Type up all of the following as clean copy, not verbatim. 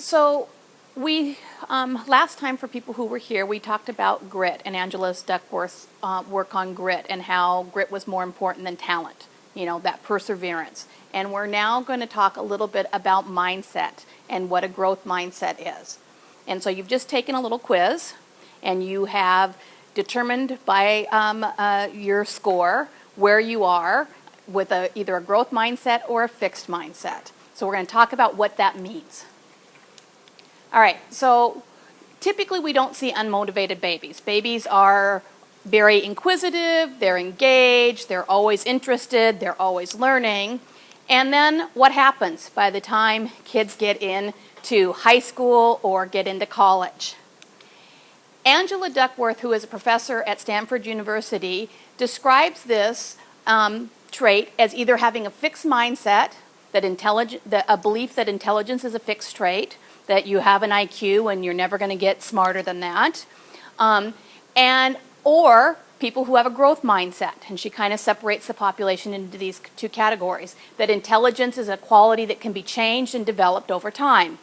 So we, last time for people who were here, we talked about grit and Angela Duckworth's work on grit and how grit was more important than talent, that perseverance. And we're now going to talk a little bit about mindset and what a growth mindset is. And so you've just taken a little quiz, and you have determined by your score where you are with either a growth mindset or a fixed mindset. So we're going to talk about what that means. All right, so typically we don't see unmotivated babies. Babies are very inquisitive, they're engaged, they're always interested, they're always learning. And then what happens by the time kids get into high school or get into college? Angela Duckworth, who is a professor at Stanford University, describes this trait as either having a fixed mindset, a belief that intelligence is a fixed trait, that you have an IQ and you're never going to get smarter than that, or people who have a growth mindset. And she kind of separates the population into these two categories, that intelligence is a quality that can be changed and developed over time.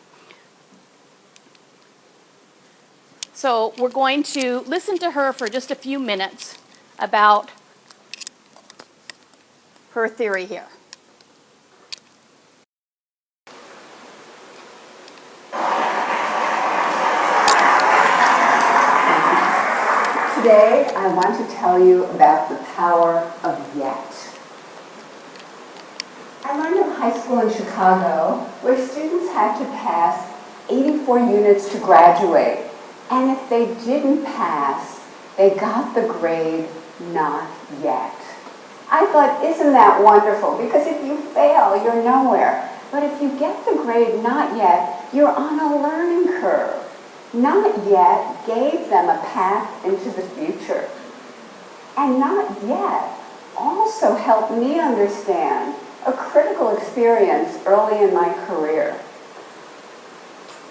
So we're going to listen to her for just a few minutes about her theory here. Today, I want to tell you about the power of yet. I learned in high school in Chicago, where students had to pass 84 units to graduate. And if they didn't pass, they got the grade not yet. I thought, isn't that wonderful? Because if you fail, you're nowhere. But if you get the grade not yet, you're on a learning curve. Not yet gave them a path into the future. And not yet also helped me understand a critical experience early in my career.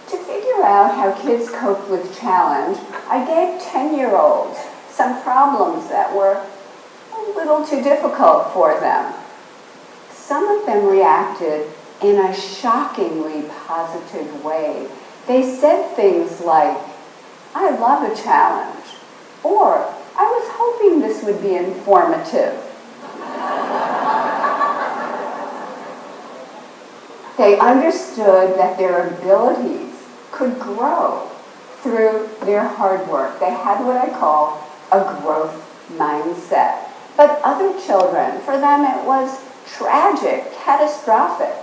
To figure out how kids coped with challenge, I gave 10-year-olds some problems that were a little too difficult for them. Some of them reacted in a shockingly positive way. They said things like, "I love a challenge," or "I was hoping this would be informative." They understood that their abilities could grow through their hard work. They had what I call a growth mindset. But other children, for them it was tragic, catastrophic.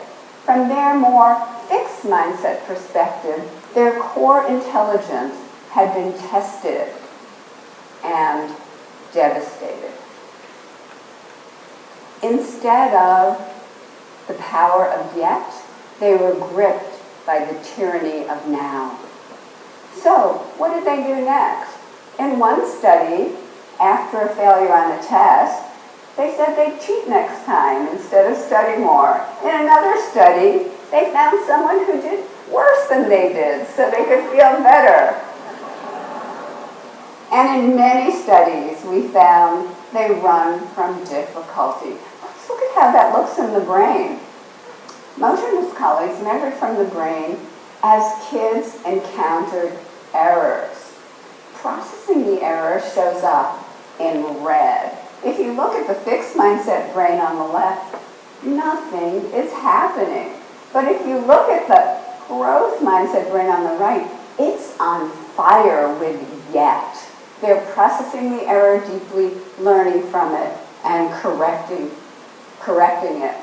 From their more fixed mindset perspective, their core intelligence had been tested and devastated. Instead of the power of yet, they were gripped by the tyranny of now. So, what did they do next? In one study, after a failure on a test, they said they'd cheat next time instead of study more. In another study, they found someone who did worse than they did so they could feel better. And in many studies, we found they run from difficulty. Let's look at how that looks in the brain. Moser and his colleagues measured from the brain as kids encountered errors. Processing the error shows up in red. If you look at the fixed mindset brain on the left, nothing is happening. But if you look at the growth mindset brain on the right, it's on fire with yet. They're processing the error deeply, learning from it, and correcting it.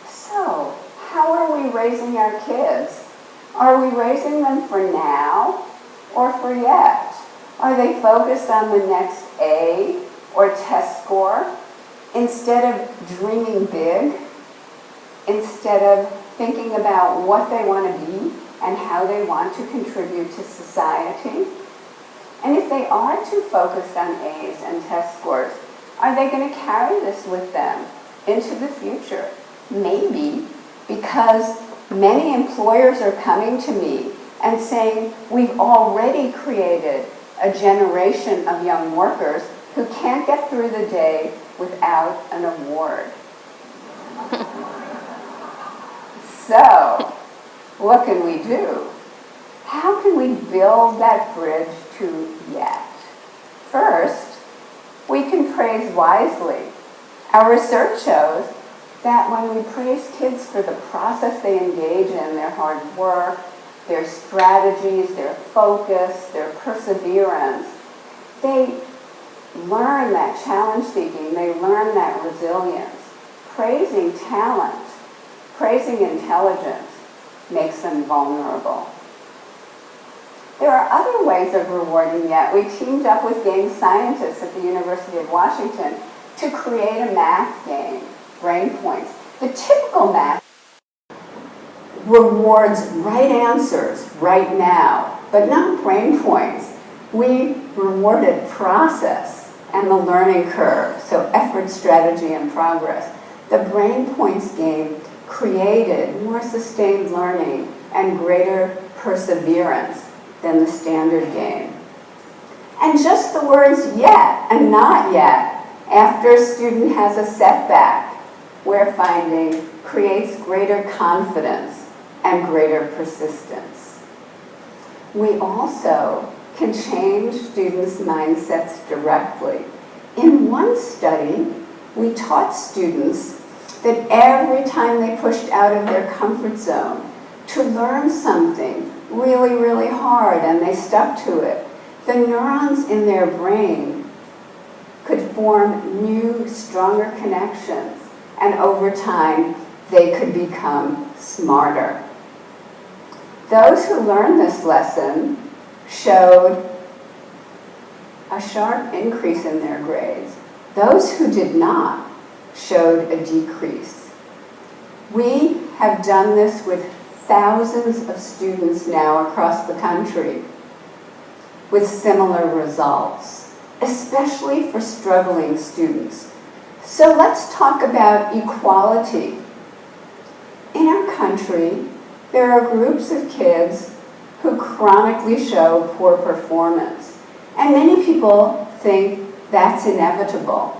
So, how are we raising our kids? Are we raising them for now or for yet? Are they focused on the next A or test score instead of dreaming big, instead of thinking about what they want to be and how they want to contribute to society? And if they are too focused on A's and test scores, are they going to carry this with them into the future? Maybe, because many employers are coming to me and saying, we've already created a generation of young workers who can't get through the day without an award. So, what can we do? How can we build that bridge to yet? First, we can praise wisely. Our research shows that when we praise kids for the process they engage in, their hard work, their strategies, their focus, their perseverance, they learn that challenge seeking, they learn that resilience. Praising talent, praising intelligence makes them vulnerable. There are other ways of rewarding yet. We teamed up with game scientists at the University of Washington to create a math game, Brain Points. The typical math rewards right answers right now, but not brain points. We rewarded process and the learning curve, so effort, strategy, and progress. The Brain Points game created more sustained learning and greater perseverance than the standard game. And just the words yet and not yet after a student has a setback, we're finding creates greater confidence and greater persistence. We also can change students' mindsets directly. In one study, we taught students that every time they pushed out of their comfort zone to learn something really, really hard and they stuck to it, the neurons in their brain could form new, stronger connections, and over time, they could become smarter. Those who learned this lesson showed a sharp increase in their grades. Those who did not showed a decrease. We have done this with thousands of students now across the country with similar results, especially for struggling students. So let's talk about equality. In our country, there are groups of kids who chronically show poor performance, and many people think that's inevitable.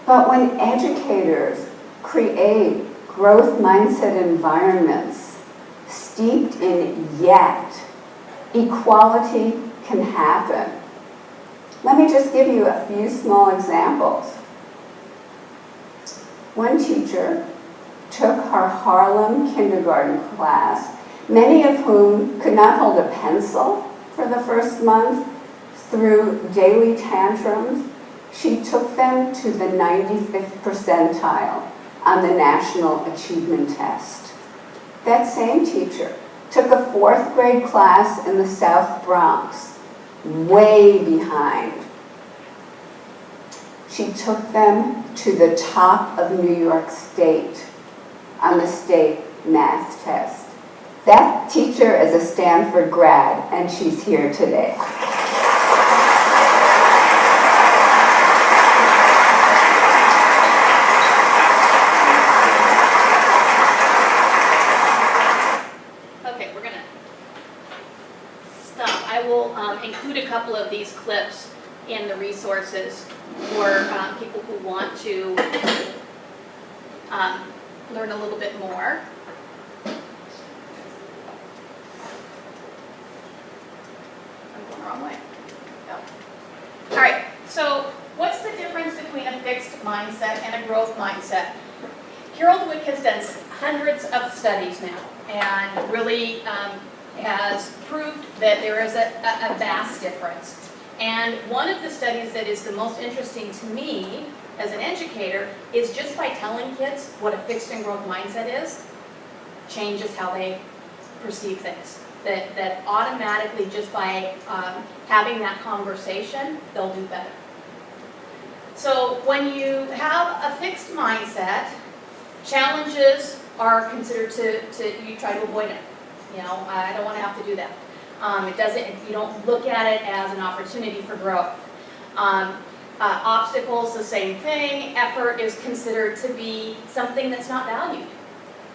But when educators create growth mindset environments steeped in yet, equality can happen. Let me just give you a few small examples. One teacher took her Harlem kindergarten class, many of whom could not hold a pencil for the first month, through daily tantrums. She took them to the 95th percentile on the National Achievement Test. That same teacher took a 4th grade class in the South Bronx, way behind. She took them to the top of New York State on the state math test. That teacher is a Stanford grad, and she's here today. Okay, we're gonna stop. I will include a couple of these clips in the resources for people who want to learn a little bit more. I'm going the wrong way. Go. All right, so what's the difference between a fixed mindset and a growth mindset? Harold Wick has done hundreds of studies now and really has proved that there is a vast difference. And one of the studies that is the most interesting to me as an educator is just by telling kids what a fixed and growth mindset is, changes how they perceive things. That automatically, just by having that conversation, they'll do better. So when you have a fixed mindset, challenges are considered you try to avoid it. You know, I don't want to have to do that. You don't look at it as an opportunity for growth. Obstacles, the same thing. Effort is considered to be something that's not valued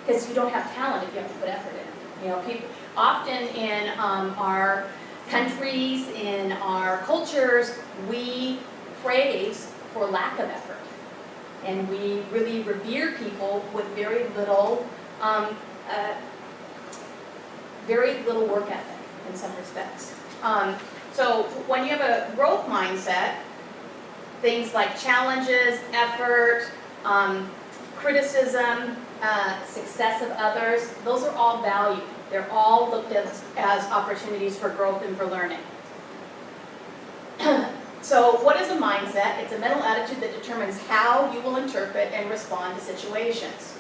because you don't have talent if you have to put effort in. You know, people often in our countries, in our cultures, we praise for lack of effort, and we really revere people with very little very little work ethic in some respects. So when you have a growth mindset, things like challenges, effort, criticism, success of others, those are all valued. They're all looked at as opportunities for growth and for learning. So what is a mindset? It's a mental attitude that determines how you will interpret and respond to situations.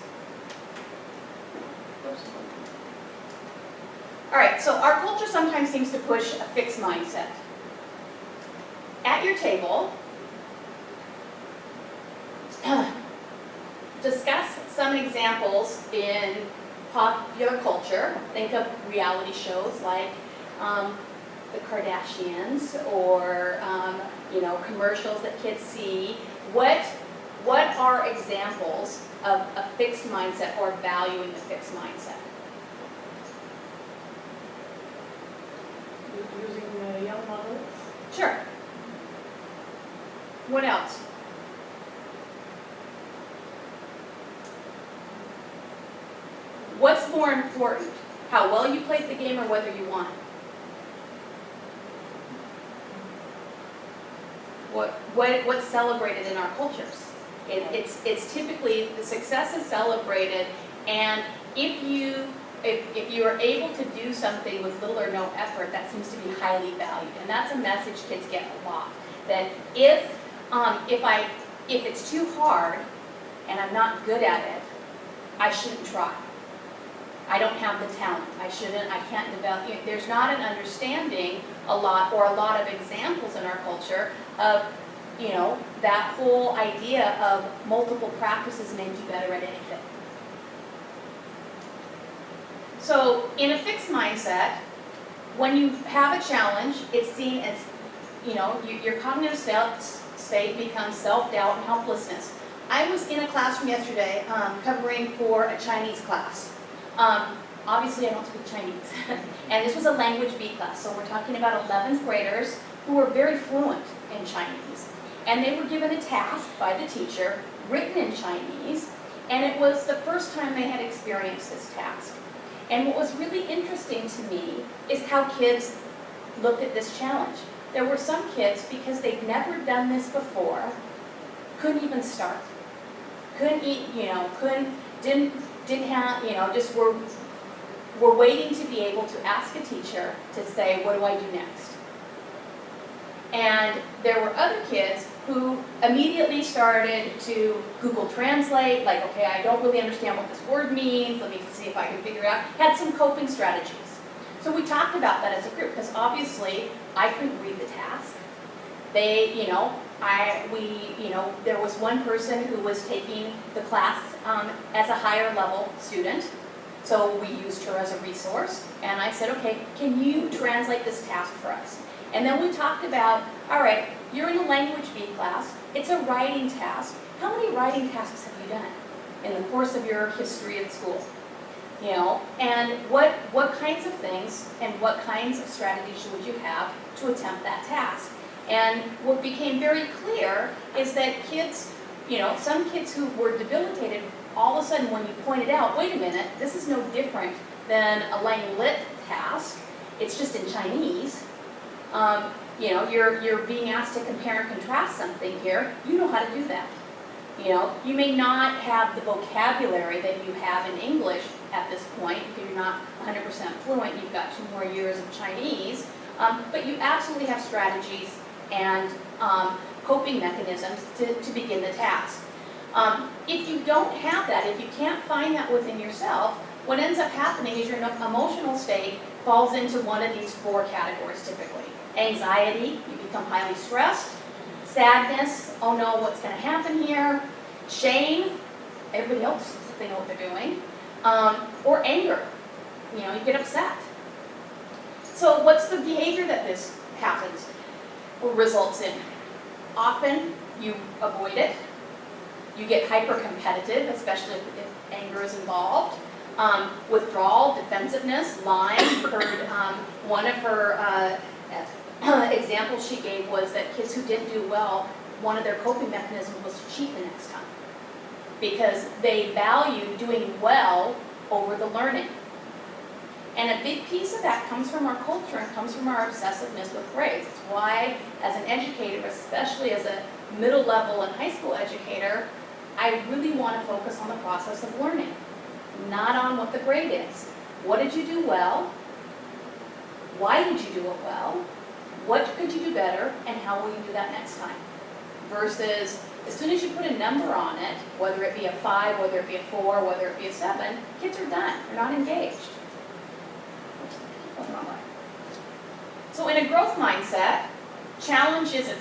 All right, so our culture sometimes seems to push a fixed mindset. At your table, discuss some examples in popular culture. Think of reality shows like the Kardashians, or commercials that kids see. What are examples of a fixed mindset or valuing a fixed mindset? Using young models. Sure. What else? What's more important? How well you played the game or whether you won? What's celebrated in our cultures? It's typically the success is celebrated, and if you are able to do something with little or no effort, that seems to be highly valued, and that's a message kids get a lot. That if it's too hard and I'm not good at it, I shouldn't try. I don't have the talent. I can't develop. There's not an understanding a lot of examples in our culture of, that whole idea of multiple practices make you better at anything. So in a fixed mindset, when you have a challenge, it's seen as, your cognitive state becomes self-doubt and helplessness. I was in a classroom yesterday covering for a Chinese class. Obviously I don't speak Chinese, and this was a language B class, so we're talking about 11th graders who were very fluent in Chinese. And they were given a task by the teacher, written in Chinese, and it was the first time they had experienced this task. And what was really interesting to me is how kids looked at this challenge. There were some kids, because they'd never done this before, couldn't even start. Couldn't eat, didn't have, just were waiting to be able to ask a teacher to say, what do I do next? And there were other kids who immediately started to Google Translate, like, okay, I don't really understand what this word means, let me see if I can figure it out. Had some coping strategies. So we talked about that as a group, because obviously I couldn't read the task. There was one person who was taking the class as a higher level student, so we used her as a resource, and I said, okay, can you translate this task for us? And then we talked about, all right, you're in a language B class, it's a writing task. How many writing tasks have you done in the course of your history at school? And what kinds of things and what kinds of strategies would you have to attempt that task? And what became very clear is that kids, some kids who were debilitated, all of a sudden when you pointed out, wait a minute, this is no different than a Lang Lit task, it's just in Chinese. You're being asked to compare and contrast something here, you know how to do that. You may not have the vocabulary that you have in English at this point, because you're not 100% fluent, you've got 2 more years of Chinese, but you absolutely have strategies and coping mechanisms to begin the task. If you don't have that, if you can't find that within yourself, what ends up happening is your emotional state falls into one of these 4 categories typically. Anxiety, you become highly stressed. Sadness, oh no, what's going to happen here? Shame, everybody else thinks they know what they're doing. Or anger, you get upset. So what's the behavior that this happens or results in? Often you avoid it. You get hyper-competitive, especially if anger is involved. Withdrawal, defensiveness, lying. One of her examples she gave was that kids who didn't do well, one of their coping mechanisms was to cheat the next time, because they value doing well over the learning. And a big piece of that comes from our culture and comes from our obsessiveness with grades. It's why, as an educator, especially as a middle level and high school educator, I really want to focus on the process of learning, not on what the grade is. What did you do well? Why did you do it well? What could you do better? And how will you do that next time? Versus, as soon as you put a number on it, whether it be a 5, whether it be a 4, whether it be a 7, kids are done. They're not engaged. So in a growth mindset, challenge is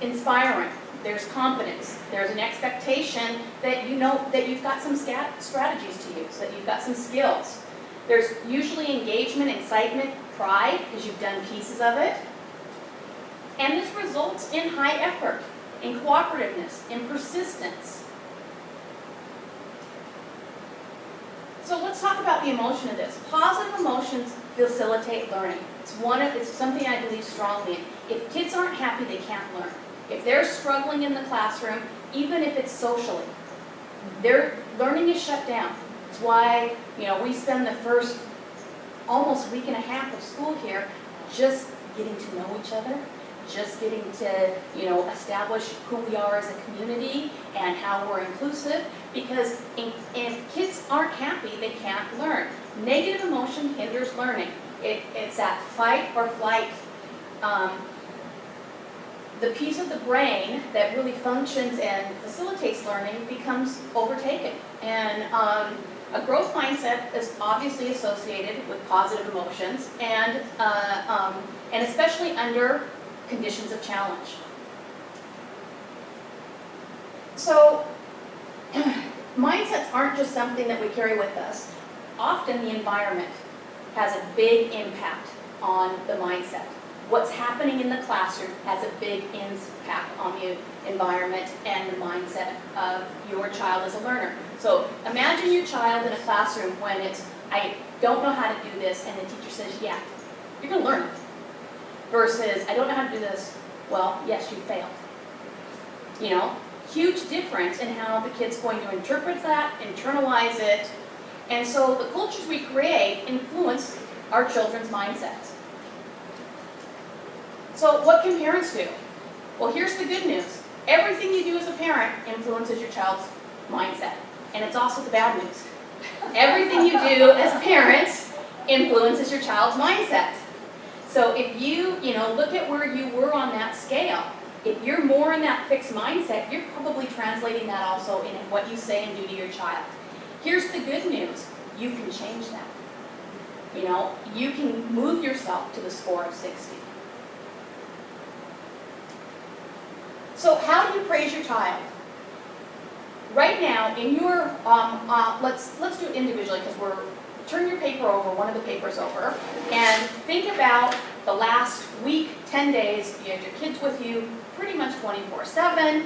inspiring. There's confidence. There's an expectation that you know that you've got some strategies to use, that you've got some skills. There's usually engagement, excitement, pride, because you've done pieces of it. And this results in high effort, in cooperativeness, in persistence. So let's talk about the emotion of this. Positive emotions facilitate learning. It's something I believe strongly in. If kids aren't happy, they can't learn. If they're struggling in the classroom, even if it's socially, their learning is shut down. It's why, we spend the first almost week and a half of school here just getting to know each other, just getting to, establish who we are as a community and how we're inclusive, because if kids aren't happy, they can't learn. Negative emotion hinders learning. It's that fight or flight. The piece of the brain that really functions and facilitates learning becomes overtaken. And a growth mindset is obviously associated with positive emotions and especially under conditions of challenge. So mindsets aren't just something that we carry with us. Often the environment has a big impact on the mindset. What's happening in the classroom has a big impact on the environment and the mindset of your child as a learner. So imagine your child in a classroom when it's, I don't know how to do this, and the teacher says, yeah, you're going to learn it. Versus, I don't know how to do this, well, yes, you failed. Huge difference in how the kid's going to interpret that, internalize it. And so the cultures we create influence our children's mindsets. So what can parents do? Well, here's the good news. Everything you do as a parent influences your child's mindset. And it's also the bad news. Everything you do as parents influences your child's mindset. So if you, look at where you were on that scale. If you're more in that fixed mindset, you're probably translating that also in what you say and do to your child. Here's the good news. You can change that. You can move yourself to the score of 60. So how do you praise your child? Right now, in your, let's do it individually because turn your paper over, one of the papers over, and think about the last week, 10 days, you had your kids with you pretty much 24/7.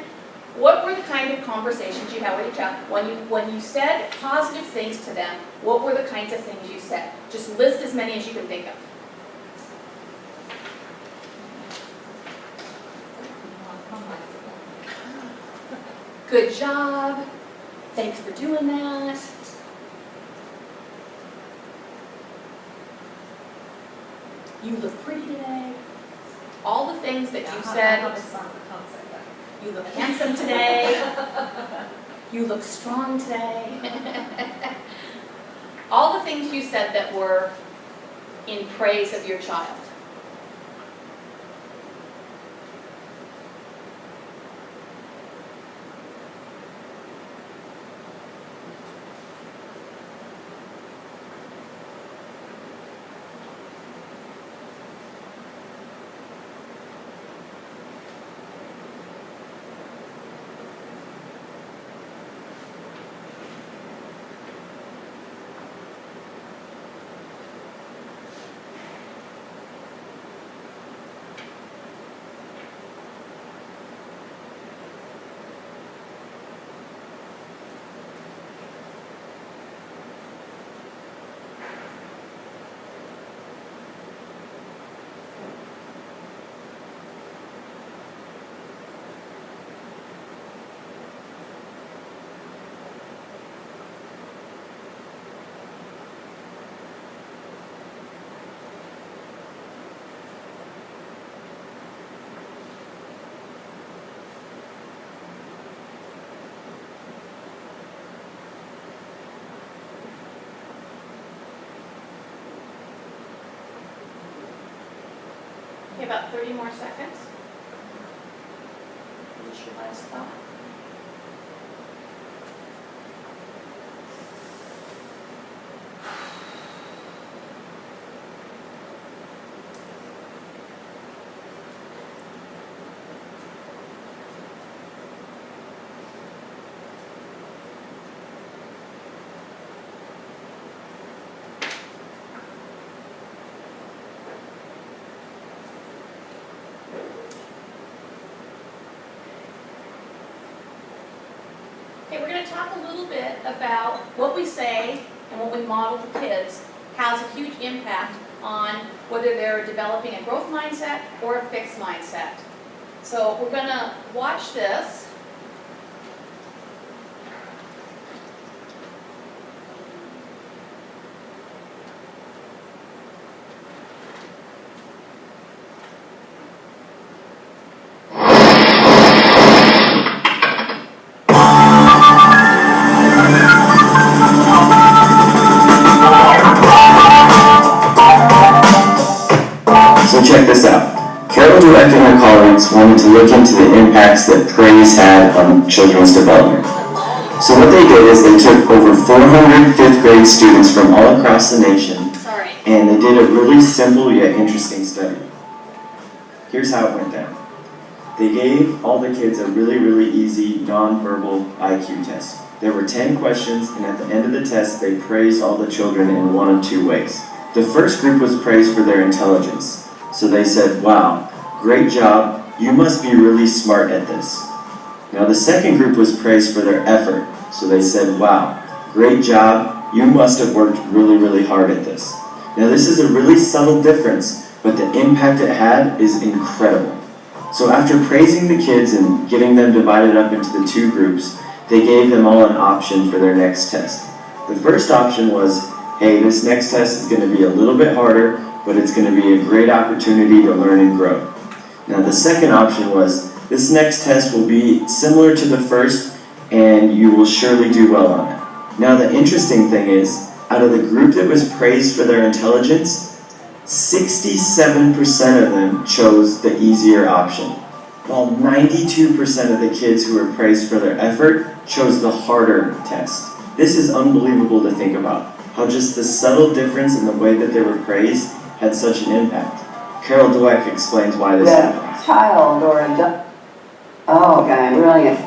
What were the kind of conversations you had with your child? When you said positive things to them, what were the kinds of things you said? Just list as many as you can think of. Good job. Thanks for doing that. You look pretty today. All the things that you said. You look handsome today. You look strong today. All the things you said that were in praise of your child. Okay, about 30 more seconds. Finish your last thought. Okay, we're going to talk a little bit about what we say and what we model to kids has a huge impact on whether they're developing a growth mindset or a fixed mindset. So we're going to watch this. So check this out. Carol Dweck and her colleagues wanted to look into the impacts that praise had on children's development. So what they did is they took over 400 fifth grade students from all across the nation, and they did a really simple yet interesting study. Here's how it went down. They gave all the kids a really easy non-verbal IQ test. There were 10 questions, and at the end of the test, they praised all the children in one of two ways. The first group was praised for their intelligence. So they said, wow, great job, you must be really smart at this. Now the second group was praised for their effort. So they said, wow, great job, you must have worked really hard at this. Now this is a really subtle difference, but the impact it had is incredible. So after praising the kids and getting them divided up into the two groups, they gave them all an option for their next test. The first option was, hey, this next test is going to be a little bit harder, but it's going to be a great opportunity to learn and grow. Now the second option was, this next test will be similar to the first, and you will surely do well on it. Now the interesting thing is, out of the group that was praised for their intelligence, 67% of them chose the easier option, while 92% of the kids who were praised for their effort chose the harder test. This is unbelievable to think about, how just the subtle difference in the way that they were praised had such an impact. Carol Dweck explains why this happens. The child or adult, oh, okay, brilliant.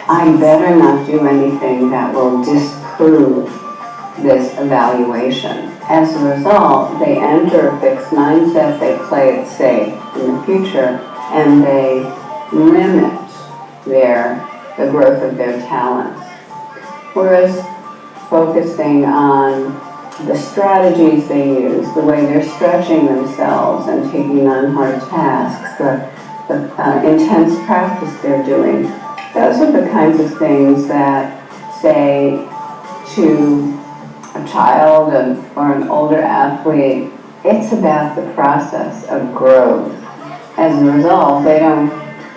I better not do anything that will disprove this evaluation. As a result, they enter a fixed mindset, they play it safe in the future, and they limit the growth of their talents. Whereas focusing on the strategies they use, the way they're stretching themselves and taking on hard tasks, the intense practice they're doing, those are the kinds of things that say to a child or an older athlete, it's about the process of growth. As a result, they don't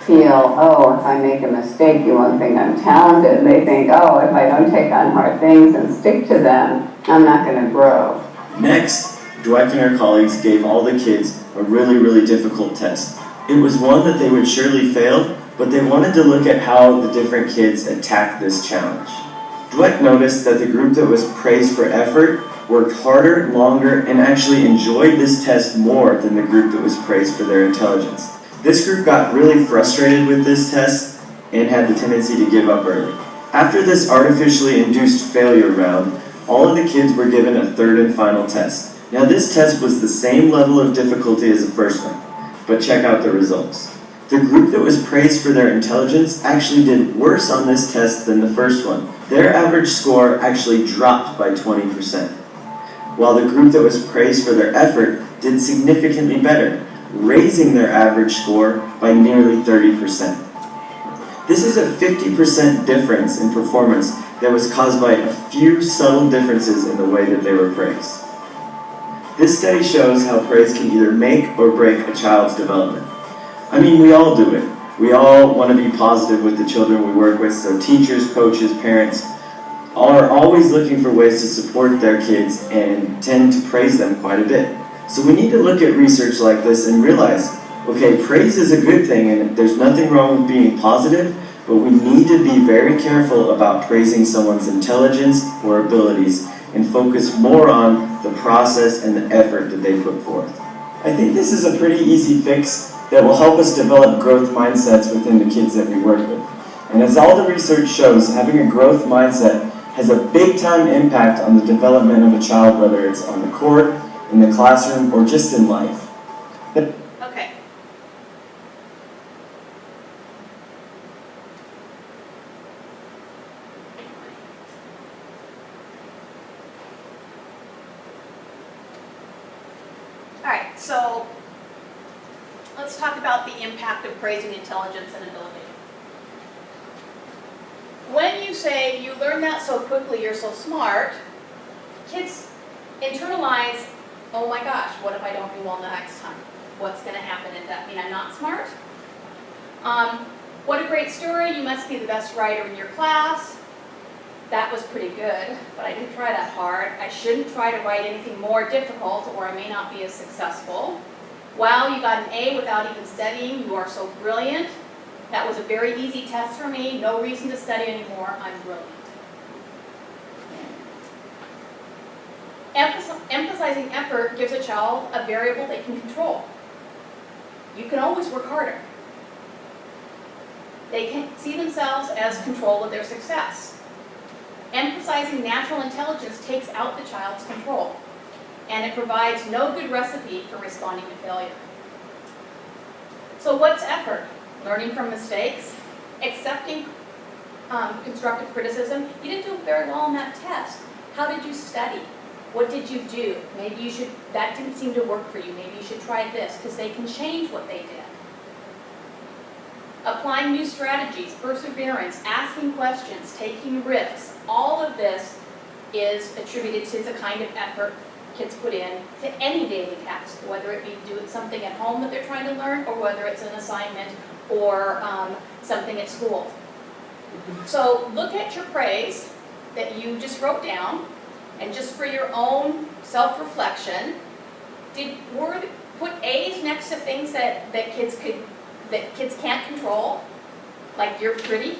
feel, oh, if I make a mistake, you won't think I'm talented. They think, oh, if I don't take on hard things and stick to them, I'm not going to grow. Next, Dweck and her colleagues gave all the kids a really difficult test. It was one that they would surely fail, but they wanted to look at how the different kids attacked this challenge. Dweck noticed that the group that was praised for effort worked harder, longer, and actually enjoyed this test more than the group that was praised for their intelligence. This group got really frustrated with this test and had the tendency to give up early. After this artificially induced failure round, all of the kids were given a third and final test. Now this test was the same level of difficulty as the first one, but check out the results. The group that was praised for their intelligence actually did worse on this test than the first one. Their average score actually dropped by 20%, while the group that was praised for their effort did significantly better, raising their average score by nearly 30%. This is a 50% difference in performance that was caused by a few subtle differences in the way that they were praised. This study shows how praise can either make or break a child's development. I mean, we all do it. We all want to be positive with the children we work with, so teachers, coaches, parents, are always looking for ways to support their kids and tend to praise them quite a bit. So we need to look at research like this and realize, okay, praise is a good thing and there's nothing wrong with being positive, but we need to be very careful about praising someone's intelligence or abilities and focus more on the process and the effort that they put forth. I think this is a pretty easy fix that will help us develop growth mindsets within the kids that we work with. And as all the research shows, having a growth mindset has a big time impact on the development of a child, whether it's on the court, in the classroom, or just in life. Okay. All right, so let's talk about the impact of praising intelligence and ability. When you say, you learn that so quickly, you're so smart, kids internalize, oh my gosh, what if I don't do well the next time? What's going to happen? Does that mean I'm not smart? What a great story, you must be the best writer in your class. That was pretty good, but I didn't try that hard. I shouldn't try to write anything more difficult or I may not be as successful. Wow, you got an A without even studying, you are so brilliant. That was a very easy test for me, no reason to study anymore, I'm brilliant. Emphasizing effort gives a child a variable they can control. You can always work harder. They can see themselves as control of their success. Emphasizing natural intelligence takes out the child's control, and it provides no good recipe for responding to failure. So what's effort? Learning from mistakes, accepting constructive criticism. You didn't do very well on that test. How did you study? What did you do? Maybe you should, that didn't seem to work for you. Maybe you should try this, because they can change what they did. Applying new strategies, perseverance, asking questions, taking risks, all of this is attributed to the kind of effort kids put in to any daily task, whether it be doing something at home that they're trying to learn or whether it's an assignment or something at school. So look at your praise that you just wrote down, and just for your own self-reflection, put A's next to things that kids can't control, like you're pretty,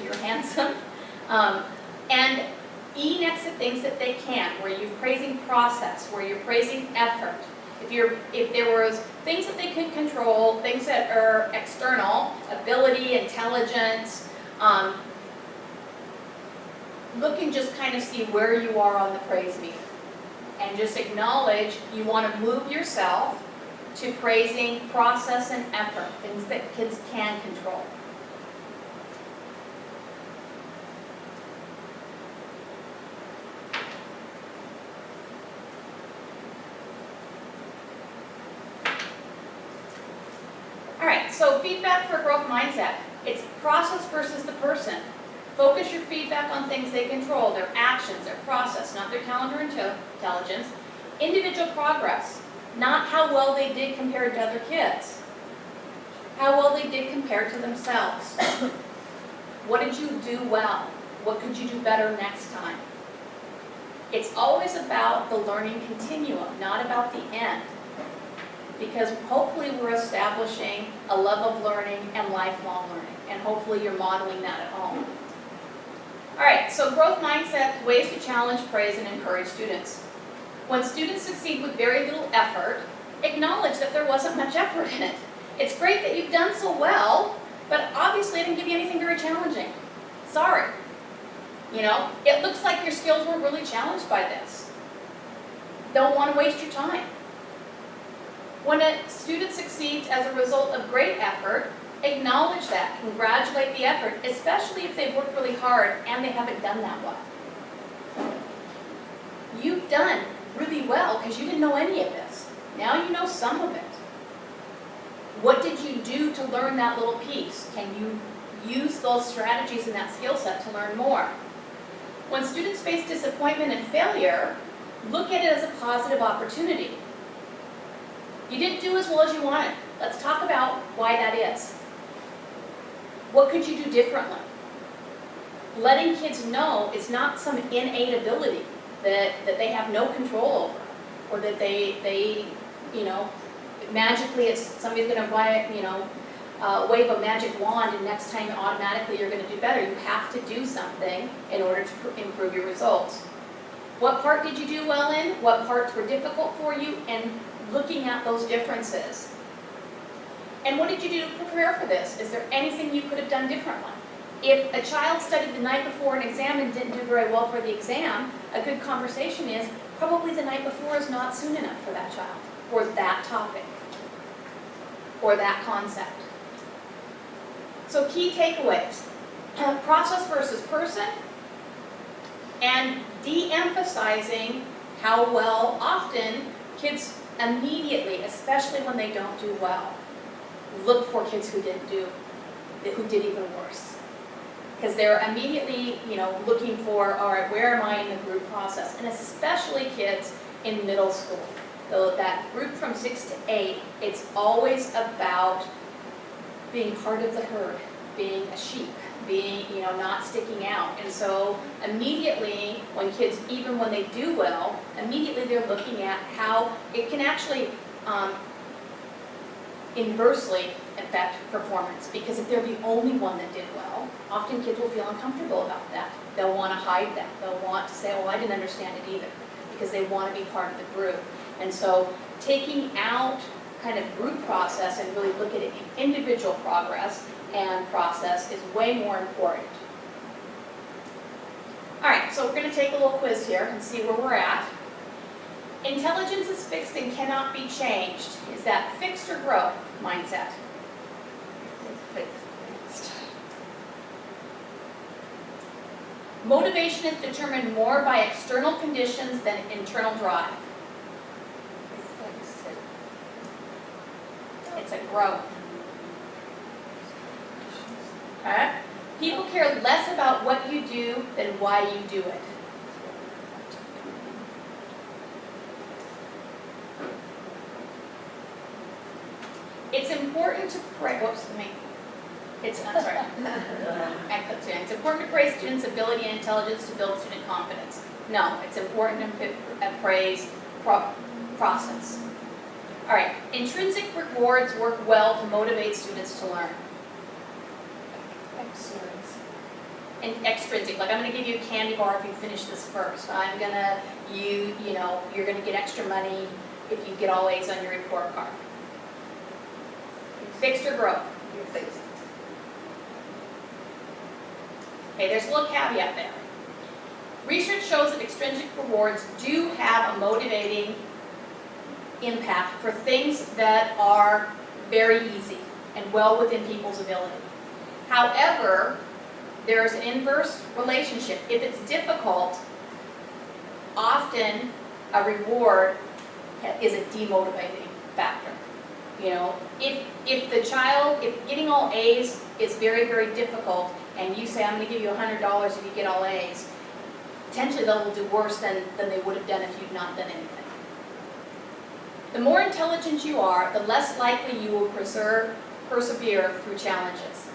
you're handsome, and E next to things that they can, where you're praising process, where you're praising effort. If there was things that they could control, things that are external, ability, intelligence, look and just kind of see where you are on the praise meter. And just acknowledge you want to move yourself to praising process and effort, things that kids can control. So feedback for growth mindset. It's process versus the person. Focus your feedback on things they control, their actions, their process, not their talent or intelligence. Individual progress, not how well they did compared to other kids. How well they did compared to themselves. What did you do well? What could you do better next time? It's always about the learning continuum, not about the end. Because hopefully we're establishing a love of learning and lifelong learning. And hopefully you're modeling that at home. All right, so growth mindset, ways to challenge, praise, and encourage students. When students succeed with very little effort, acknowledge that there wasn't much effort in it. It's great that you've done so well, but obviously I didn't give you anything very challenging. Sorry. You know, it looks like your skills were really challenged by this. Don't want to waste your time. When a student succeeds as a result of great effort, acknowledge that, congratulate the effort, especially if they've worked really hard and they haven't done that well. You've done really well because you didn't know any of this. Now you know some of it. What did you do to learn that little piece? Can you use those strategies and that skill set to learn more? When students face disappointment and failure, look at it as a positive opportunity. You didn't do as well as you wanted. Let's talk about why that is. What could you do differently? letting kids know it's not some innate ability that they have no control over, or that they magically somebody's going to wave a magic wand and next time automatically you're going to do better. You have to do something in order to improve your results. What part did you do well in? What parts were difficult for you? And looking at those differences. And what did you do to prepare for this? Is there anything you could have done differently? If a child studied the night before an exam and didn't do very well for the exam, a good conversation is probably the night before is not soon enough for that child, for that topic, or that concept. So key takeaways: process versus person, and de-emphasizing how well often kids immediately, especially when they don't do well, look for kids who did even worse. Because they're immediately, looking for, all right, where am I in the group process? And especially kids in middle school. So that group from 6 to 8, it's always about being part of the herd, being a sheep, being, not sticking out. And so immediately, when kids, even when they do well, immediately they're looking at how it can actually inversely affect performance. Because if they're the only one that did well, often kids will feel uncomfortable about that. They'll want to hide that. They'll want to say, oh, I didn't understand it either, because they want to be part of the group. And so taking out kind of group process and really look at it in individual progress and process is way more important. All right, so we're going to take a little quiz here and see where we're at. Intelligence is fixed and cannot be changed. Is that fixed or growth mindset? Fixed. Motivation is determined more by external conditions than internal drive. It's a growth. Alright? People care less about what you do than why you do it. It's important to praise. I'm sorry. It's important to praise students' ability and intelligence to build student confidence. No, it's important to praise process. All right, intrinsic rewards work well to motivate students to learn. And extrinsic, like I'm going to give you a candy bar if you finish this first. I'm going to, you're going to get extra money if you get all A's on your report card. Fixed or growth? You're fixed. Okay, there's a little caveat there. Research shows that extrinsic rewards do have a motivating impact for things that are very easy and well within people's ability. However, there is an inverse relationship. If it's difficult, often a reward is a demotivating factor. If getting all A's is very, very difficult, and you say, I'm going to give you $100 if you get all A's, potentially they will do worse than they would have done if you'd not done anything. The more intelligent you are, the less likely you will persevere through challenges.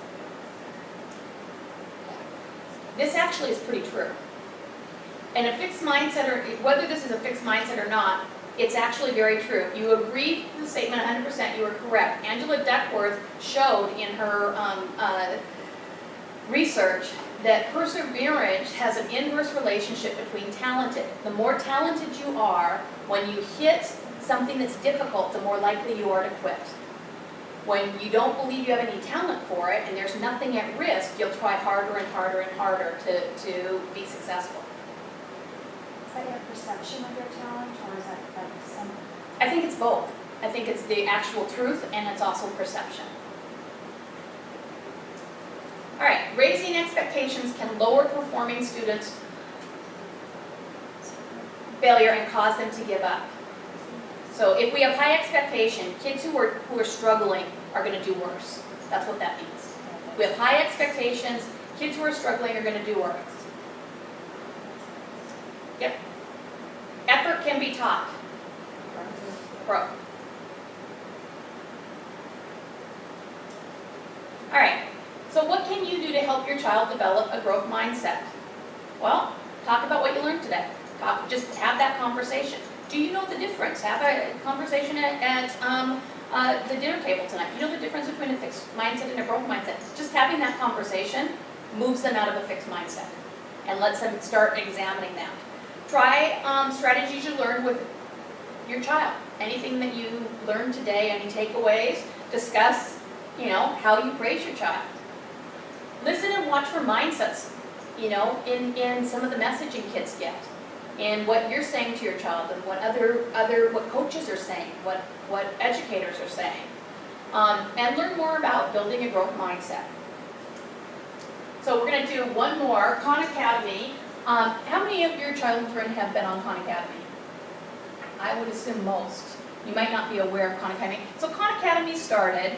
This actually is pretty true. And a fixed mindset, or whether this is a fixed mindset or not, it's actually very true. You agree with the statement 100%, you are correct. Angela Duckworth showed in her research that perseverance has an inverse relationship between talented. The more talented you are, when you hit something that's difficult, the more likely you are to quit. When you don't believe you have any talent for it and there's nothing at risk, you'll try harder and harder and harder to be successful. Is that your perception of your talent, or is that something? I think it's both. I think it's the actual truth and it's also perception. All right, raising expectations can lower performing students' failure and cause them to give up. So if we have high expectation, kids who are struggling are going to do worse. That's what that means. If we have high expectations, kids who are struggling are going to do worse. Yep. Effort can be taught. Growth. All right. So what can you do to help your child develop a growth mindset? Well, talk about what you learned today. Just have that conversation. Do you know the difference? Have a conversation at the dinner table tonight. Do you know the difference between a fixed mindset and a growth mindset? Just having that conversation moves them out of a fixed mindset and lets them start examining that. Try strategies you learned with your child. Anything that you learned today, any takeaways, discuss, how you praise your child. Listen and watch for mindsets, in some of the messaging kids get, in what you're saying to your child, and what what coaches are saying, what educators are saying, and learn more about building a growth mindset. So we're going to do one more, Khan Academy. How many of your children have been on Khan Academy? I would assume most. You might not be aware of Khan Academy. So Khan Academy started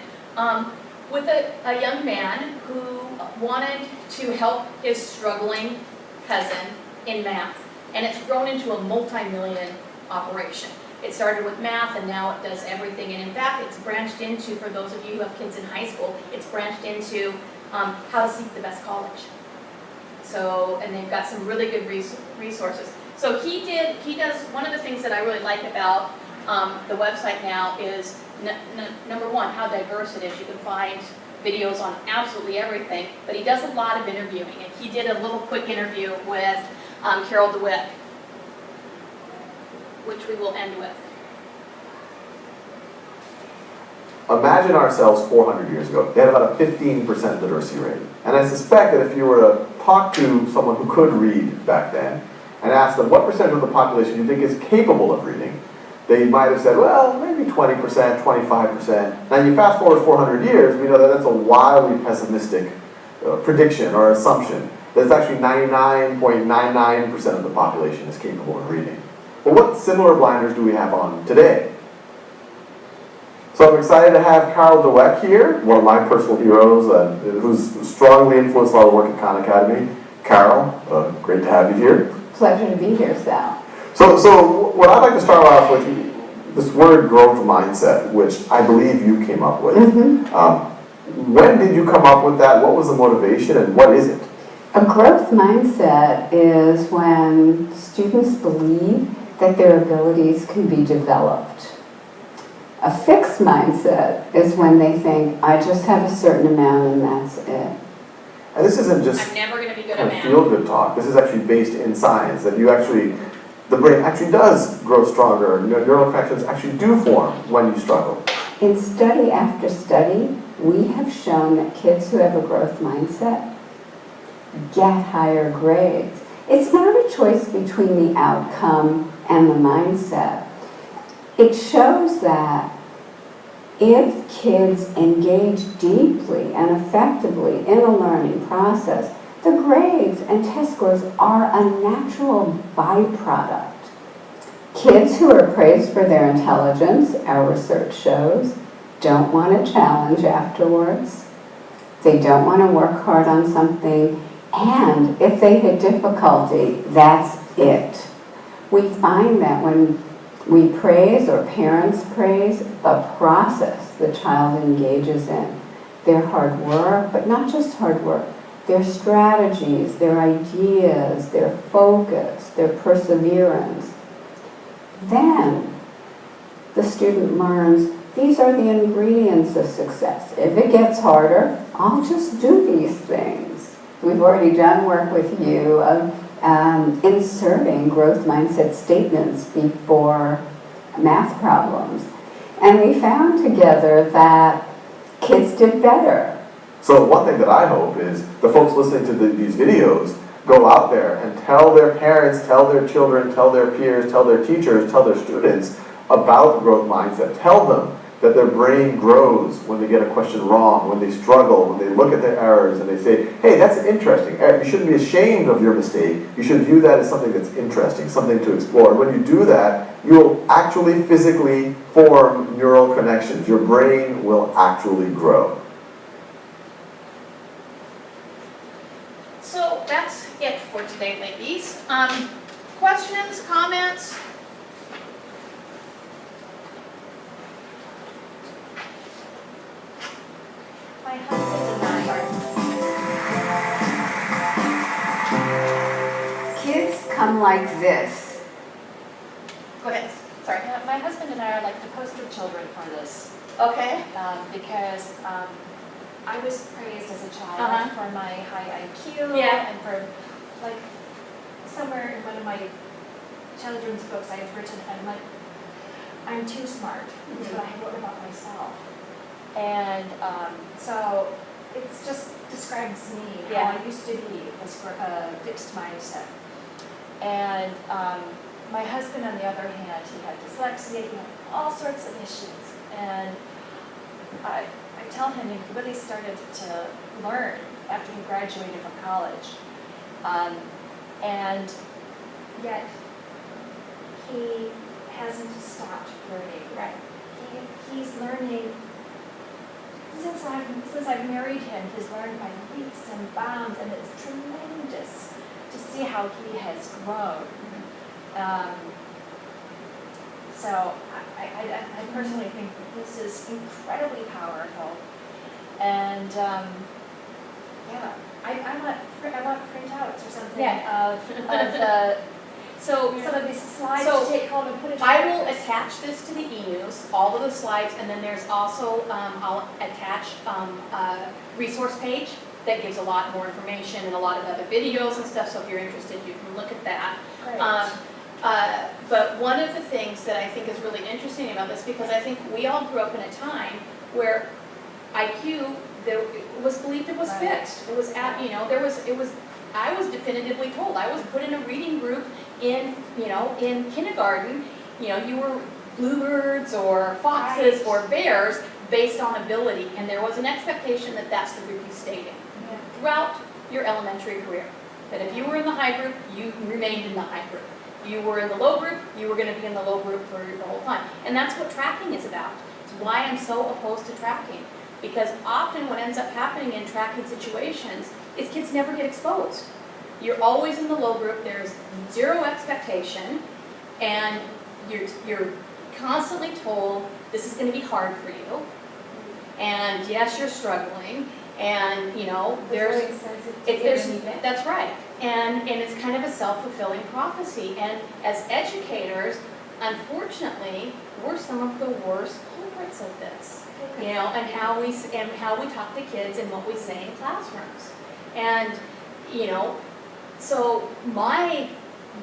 with a young man who wanted to help his struggling cousin in math. And it's grown into a multi-million operation. It started with math and now it does everything. And in fact, it's branched into, for those of you who have kids in high school, it's branched into how to seek the best college. So, and they've got some really good resources. So he does, one of the things that I really like about the website now is, number one, how diverse it is. You can find videos on absolutely everything, but he does a lot of interviewing. And he did a little quick interview with Carol DeWitt, which we will end with. Imagine ourselves 400 years ago. They had about a 15% literacy rate. And I suspect that if you were to talk to someone who could read back then and ask them what percentage of the population you think is capable of reading, they might have said, well, maybe 20%, 25%. Now you fast forward 400 years, we know that that's a wildly pessimistic prediction or assumption. That it's actually 99.99% of the population is capable of reading. Well, what similar blinders do we have on today? So I'm excited to have Carol DeWitt here, one of my personal heroes, who's strongly influenced a lot of work at Khan Academy. Carol, great to have you here. Pleasure to be here, Sal. So what I'd like to start off with, this word growth mindset, which I believe you came up with. When did you come up with that? What was the motivation and what is it? A growth mindset is when students believe that their abilities can be developed. A fixed mindset is when they think, I just have a certain amount and that's it. And this isn't just I'm never going to be good kind at of math. feel-good talk. This is actually based in science, that you actually, the brain actually does grow stronger. Neural connections actually do form when you struggle. In study after study, we have shown that kids who have a growth mindset get higher grades. It's not a choice between the outcome and the mindset. It shows that if kids engage deeply and effectively in a learning process, the grades and test scores are a natural byproduct. Kids who are praised for their intelligence, our research shows, don't want a challenge afterwards. They don't want to work hard on something, and if they hit difficulty, that's it. We find that when we praise or parents praise the process the child engages in, their hard work, but not just hard work, their strategies, their ideas, their focus, their perseverance, then the student learns these are the ingredients of success. If it gets harder, I'll just do these things. We've already done work with you of inserting growth mindset statements before math problems. And we found together that kids did better. So one thing that I hope is the folks listening to these videos go out there and tell their parents, tell their children, tell their peers, tell their teachers, tell their students about the growth mindset. Tell them that their brain grows when they get a question wrong, when they struggle, when they look at their errors and they say, hey, that's interesting. You shouldn't be ashamed of your mistake. You should view that as something that's interesting, something to explore. When you do that, you'll actually physically form neural connections. Your brain will actually grow. So that's it for today, ladies. Questions, comments? My husband and I are come like this. Go ahead, sorry. Yeah, my husband and I are like the poster children for this, Okay. because I was praised as a child Uh-huh. for my high IQ Yeah. and for, like, somewhere in one of my children's books I have written, I'm too smart. That's what I wrote about myself. And so it's just describes me, Yeah. how I used to be, this fixed mindset. And my husband, on the other hand, he had dyslexia, he had all sorts of issues. And I tell him he really started to learn after he graduated from college. And yet he hasn't stopped learning. Right. He's learning, since I've married him, he's learned by leaps and bounds, and it's tremendous to see how he has grown. So I personally think that this is incredibly powerful. And yeah, I want printouts or something Yeah. of the So some of these slides So, to take home and put it. I will attach this to the e-news, all of the slides, and then there's also, I'll attach a resource page that gives a lot more information and a lot of other videos and stuff, so if you're interested, you can look at that. Great. But one of the things that I think is really interesting about this, because I think we all grew up in a time where IQ, it was believed it was Right. fixed. It was I was definitively told, I was put in a reading group in kindergarten, you were bluebirds or foxes Right. or bears based on ability, and there was an expectation that that's the group you stayed in Yeah. throughout your elementary career. That if you were in the high group, you remained in the high group. You were in the low group, you were going to be in the low group for the whole time. And that's what tracking is about. It's why I'm so opposed to tracking. Because often what ends up happening in tracking situations is kids never get exposed. You're always in the low group, there's zero expectation, and you're constantly told this is going to be hard for you. And yes, you're struggling, and that's right. And it's kind of a self-fulfilling prophecy. And as educators, unfortunately, we're some of the worst culprits of this. And how we talk to kids and what we say in classrooms. And so my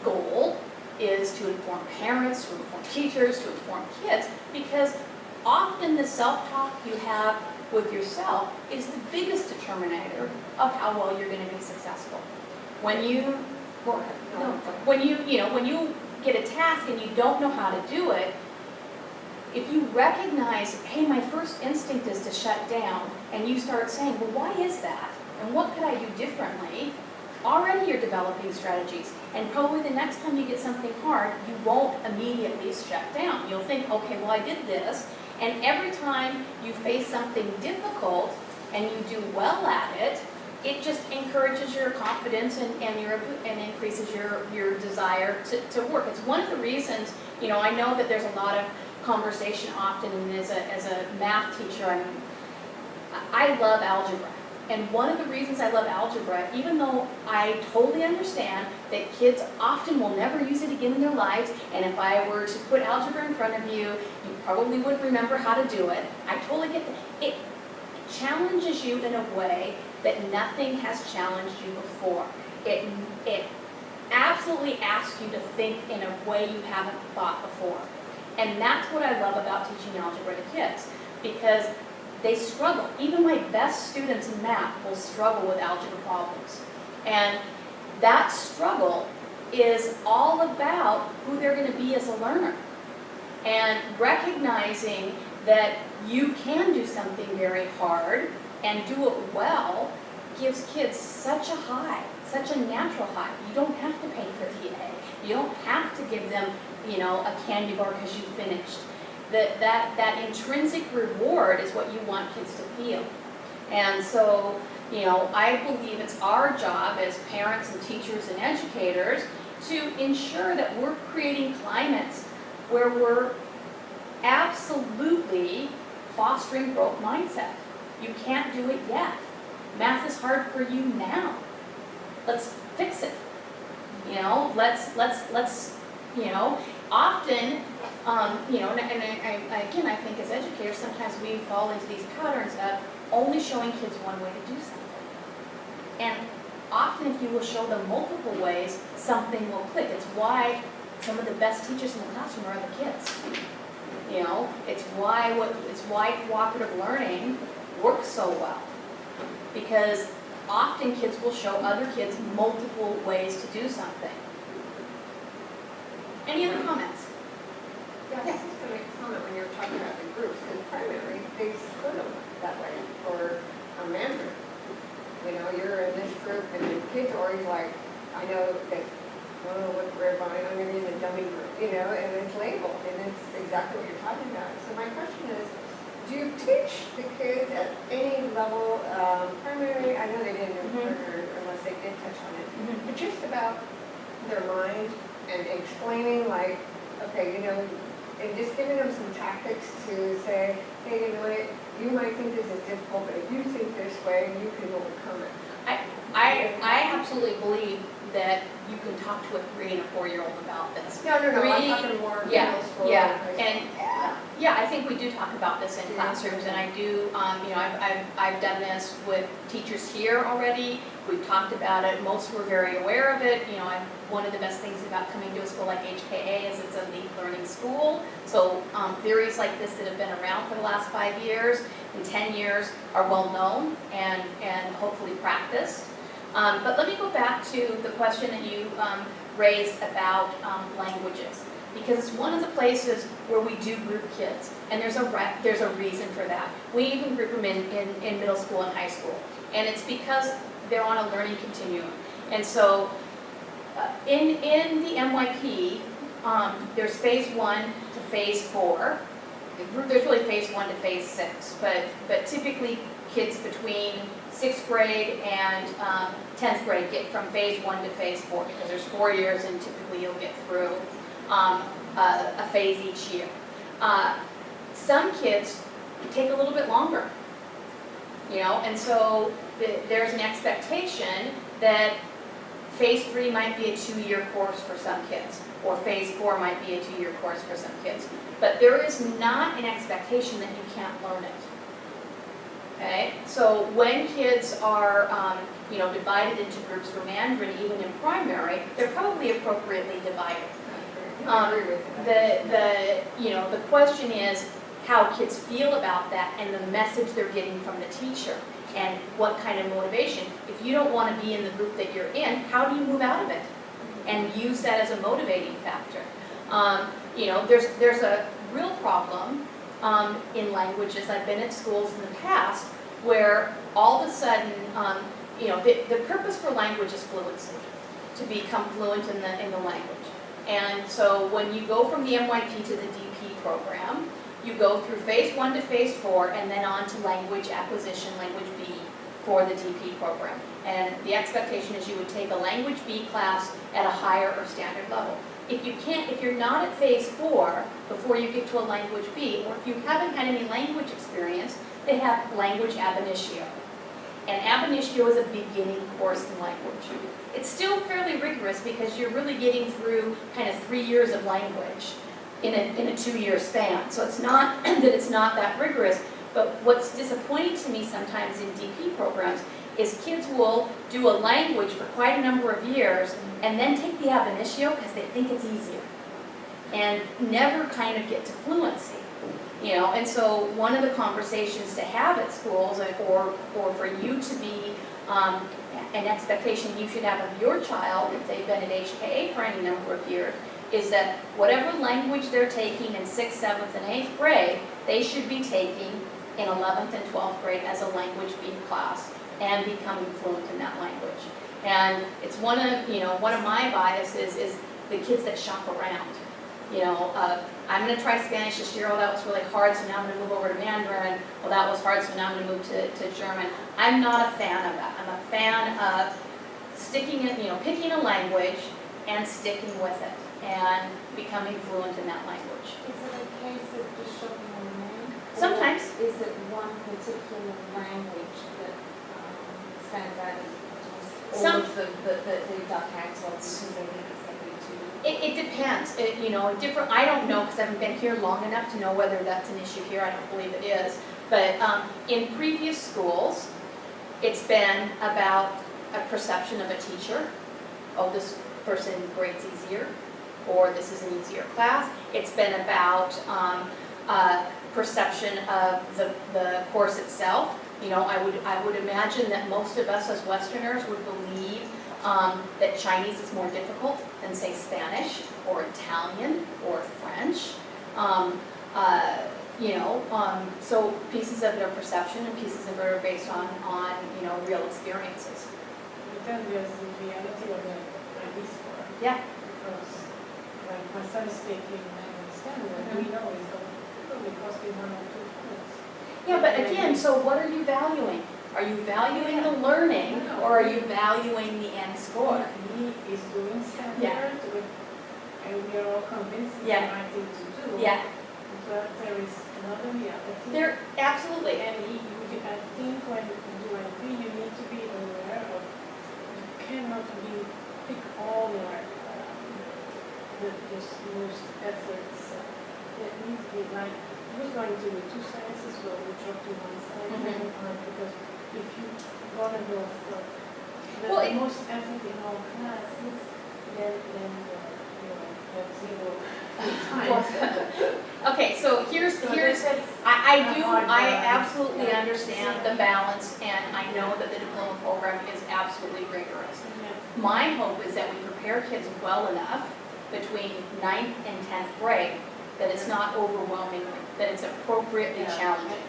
goal is to inform parents, to inform teachers, to inform kids, because often the self-talk you have with yourself is the biggest determinator of how well you're going to be successful. When you get a task and you don't know how to do it, if you recognize, hey, my first instinct is to shut down, and you start saying, well, why is that? And what could I do differently? Already you're developing strategies. And probably the next time you get something hard, you won't immediately shut down. You'll think, okay, well, I did this. And every time you face something difficult and you do well at it, it just encourages your confidence and increases your desire to work. It's one of the reasons, I know that there's a lot of conversation often, and as a math teacher, I love algebra. And one of the reasons I love algebra, even though I totally understand that kids often will never use it again in their lives, and if I were to put algebra in front of you, you probably wouldn't remember how to do it. I totally get that. It challenges you in a way that nothing has challenged you before. It absolutely asks you to think in a way you haven't thought before. And that's what I love about teaching algebra to kids, because they struggle. Even my best students in math will struggle with algebra problems. And that struggle is all about who they're going to be as a learner. And recognizing that you can do something very hard and do it well gives kids such a high, such a natural high. You don't have to pay for TA. You don't have to give them, a candy bar because you finished. That intrinsic reward is what you want kids to feel. And so, I believe it's our job as parents and teachers and educators to ensure that we're creating climates where we're absolutely fostering growth mindset. You can't do it yet. Math is hard for you now. Let's fix it. You know, let's, you know, often, you know, and again, I think as educators, sometimes we fall into these patterns of only showing kids one way to do something. And often if you will show them multiple ways, something will click. It's why some of the best teachers in the classroom are the kids. You know, it's why cooperative learning works so well. Because often kids will show other kids multiple ways to do something. Any other comments? Yeah, I was just going to make a comment when you were talking about the groups, because primary, they split them that way for a Mandarin. You know, you're in this group, and the kids are always like, I know that, oh, what grade am I? I'm going to be in the dummy group, you know, and it's labeled, and it's exactly what you're talking about. So my question is, do you teach the kids at any level, primary, I know they didn't unless they did touch on it, but just about their mind and explaining like, okay, you know, and just giving them some tactics to say, hey, you know what, you might think this is difficult, but if you think this way, you can overcome it. I absolutely believe that you can talk to a 3 and a 4-year-old about this. No, I'm Three- talking more Yeah, middle school. yeah, high and yeah, I think we do talk about this in classrooms, and I do, you know, I've done this with teachers here already. We've talked about it. Most were very aware of it. You know, one of the best things about coming to a school like HKA is it's a lead learning school. So theories like this that have been around for the last 5 years and 10 years are well known and hopefully practiced. But let me go back to the question that you raised about languages, because it's one of the places where we do group kids, and there's a reason for that. We even group them in middle school and high school, and it's because they're on a learning continuum. And so in the MYP, there's phase 1 to phase 4. There's really phase 1 to phase 6, but typically kids between 6th grade and 10th grade get from phase 1 to phase 4, because there's 4 years and typically you'll get through a phase each year. Some kids take a little bit longer, you know, and so there's an expectation that phase 3 might be a 2-year course for some kids, or phase 4 might be a 2-year course for some kids. But there is not an expectation that you can't learn it. Okay, so when kids are, you know, divided into groups for Mandarin, even in primary, they're probably appropriately divided. I agree with that. You know, the question is how kids feel about that and the message they're getting from the teacher and what kind of motivation. If you don't want to be in the group that you're in, how do you move out of it and use that as a motivating factor? You know, there's a real problem in languages. I've been at schools in the past where all of a sudden, you know, the purpose for language is fluency, to become fluent in the language. And so when you go from the MYP to the DP program, you go through phase 1 to phase 4 and then on to language acquisition, language B, for the DP program. And the expectation is you would take a language B class at a higher or standard level. If you're not at phase 4 before you get to a language B, or if you haven't had any language experience, they have language ab initio. And ab initio is a beginning course in language. It's still fairly rigorous because you're really getting through kind of 3 years of language in a 2-year span. So it's not that it's not that rigorous, but what's disappointing to me sometimes in DP programs is kids will do a language for quite a number of years and then take the ab initio because they think it's easier and never kind of get to fluency. You know, and so one of the conversations to have at schools, or for you to be an expectation you should have of your child if they've been at HKA for any number of years, is that whatever language they're taking in 6th, 7th, and 8th grade, they should be taking in 11th and 12th grade as a language B class and becoming fluent in that language. And it's one of my biases is the kids that shop around. You know, I'm going to try Spanish this year. Oh, that was really hard, so now I'm going to move over to Mandarin. Well, that was hard, so now I'm going to move to German. I'm not a fan of that. I'm a fan of sticking it, you know, picking a language and sticking with it and becoming fluent in that language. Is it a case of just shopping around? Sometimes. Or is it one particular language that stands out as Some- Or the duck hacks, well, because they think it's gonna be too. It depends, I don't know, because I haven't been here long enough to know whether that's an issue here, I don't believe it is. But in previous schools, it's been about a perception of a teacher. Oh, this person grades easier, or this is an easier class. It's been about perception of the course itself. I would imagine that most of us as Westerners would believe that Chinese is more difficult than, say, Spanish or Italian or French. So pieces of their perception and pieces of it are based on real experiences. But then there's the reality of the ID score. Yeah. Because like my son is taking standard, we know it's probably costing 1 or 2 points. Yeah, but again, so what are you valuing? Are you valuing the learning, or are you valuing the end score? He is doing standard, and we are all convinced it's Yeah. the right thing to do. Yeah, But there is another reality. there, absolutely. And I think when you do ID, you need to be aware of, you cannot pick all your, the most efforts. It needs to be like, who's going to the 2 sciences, well, we drop to 1 side, because if you want to go for Well, the most effort in all classes, then you have 0 time. Okay, so here's, I absolutely understand the balance, and I know that the diploma program is absolutely rigorous. My hope is that we prepare kids well enough between 9th and 10th grade that it's not overwhelming, that it's appropriately challenging.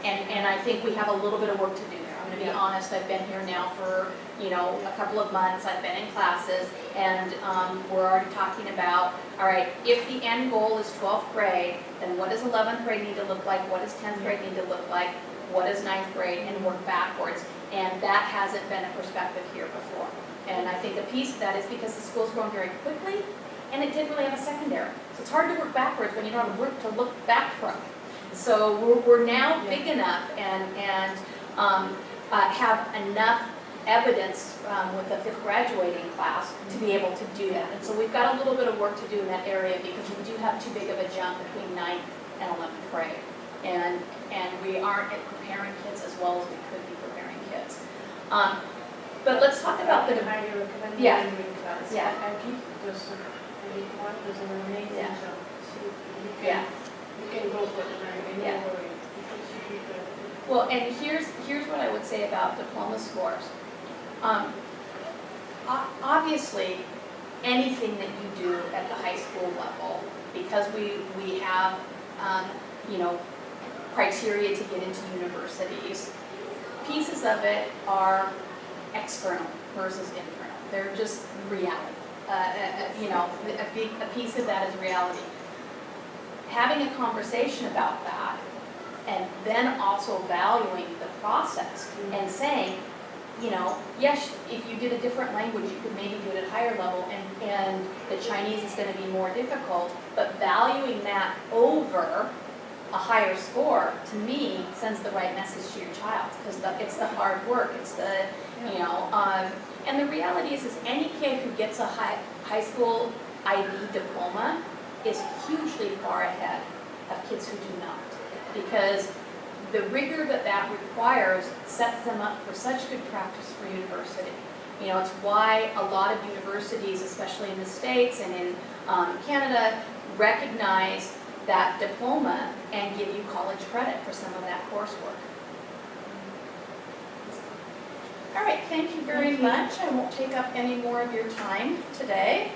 And I think we have a little bit of work to do there. I'm going to be honest, I've been here now for, a couple of months, I've been in classes, and we're already talking about, all right, if the end goal is 12th grade, then what does 11th grade need to look like? What does 10th grade need to look like? What is 9th grade? And work backwards. And that hasn't been a perspective here before. And I think a piece of that is because the school's grown very quickly, and it didn't really have a secondary. So it's hard to work backwards when you don't have work to look back from. So we're now big enough and have enough evidence with the 5th graduating class to be able to do that. And so we've got a little bit of work to do in that area because we do have too big of a jump between 9th and 11th grade. And we aren't preparing kids as well as we could be preparing kids. But let's talk about the... highly recommend Yeah. doing class. Yeah. And keep does an amazing Yeah. job. So Yeah. you can go for the night and Yeah. no worry. Because you be the Well, and here's what I would say about diploma scores. Obviously, anything that you do at the high school level, because we have, criteria to get into universities, pieces of it are external versus internal. They're just reality. A piece of that is reality. Having a conversation about that, and then also valuing the process and saying, yes, if you did a different language, you could maybe do it at higher level, and the Chinese is going to be more difficult, but valuing that over a higher score, to me, sends the right message to your child, because it's the hard work, it's the, and the reality is any kid who gets a high school IB diploma is hugely far ahead of kids who do not, because the rigor that requires sets them up for such good practice for university. It's why a lot of universities, especially in the States and in Canada, recognize that diploma and give you college credit for some of that coursework. All right, thank you very much. I won't take up any more of your time today.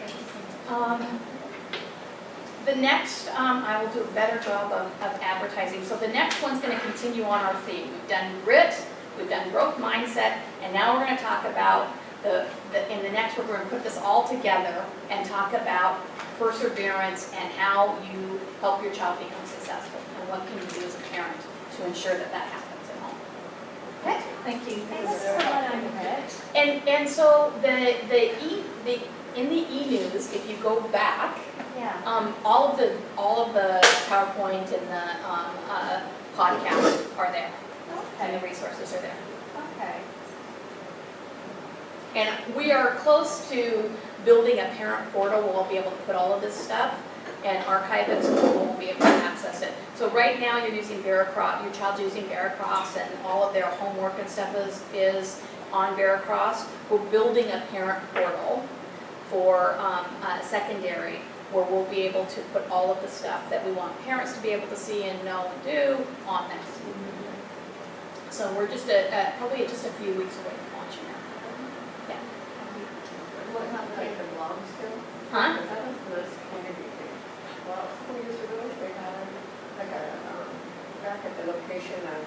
The next, I will do a better job of advertising. So the next one's going to continue on our theme. We've done grit, we've done growth mindset, and now we're going to talk about in the next we're going to put this all together and talk about perseverance and how you help your child become successful and what can you do as a parent to ensure that happens at home. Okay, thank you. And so in the e-news, if you go back, all of the PowerPoint and the podcasts are there, and the resources are there. Okay. And we are close to building a parent portal where we'll be able to put all of this stuff and archive it so people will be able to access it. So right now you're using Veracross, your child's using Veracross and all of their homework and stuff is on Veracross. We're building a parent portal for secondary where we'll be able to put all of the stuff that we want parents to be able to see and know and do on that. So we're just probably just a few weeks away from launching that. Yeah. What happened like the blog still? Huh? That was the community thing. Well, a couple years ago, they had like a, back at the location of